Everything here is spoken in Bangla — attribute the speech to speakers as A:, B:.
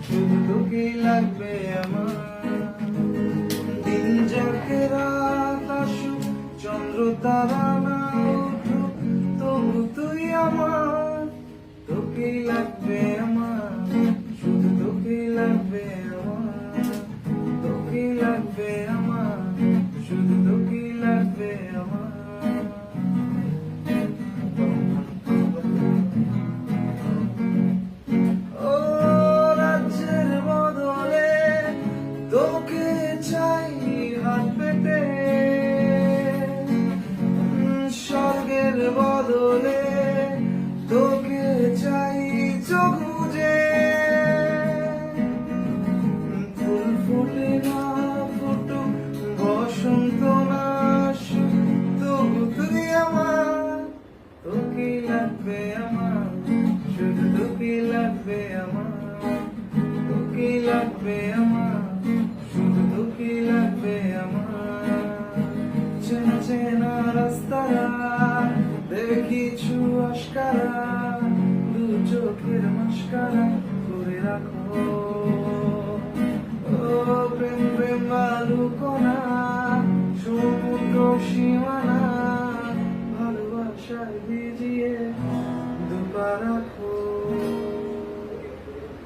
A: শুধু তোকেই লাগবে আমার। দিন যাকে রাত আসুক, চন্দ্র তারা না উঠুক, তবু তুই আমার। তোকেই লাগবে আমার, শুধু তোকেই লাগবে আমার। তোকেই লাগবে আমার, শুধু তোকেই লাগবে আমার। ও রাজ্যের বদলে তোকে চাই হাত পেতে, স্বর্গের বদলে তোকে চাই চোখ বুজে। ফুল ফুটে না ফুটুক, বসন্ত না আসুক, তবু তুই আমার। তোকেই লাগবে আমার, শুধু তোকেই লাগবে আমার। তোকেই লাগবে আমার, শুধু তোকেই লাগবে আমার। চেনা চেনা রাস্তারা দেখিছু আশকারা, দু চোখের মাস্কারা করে রাখো। ও প্রেম প্রেম বালুকণা, সমুদ্র সীমানা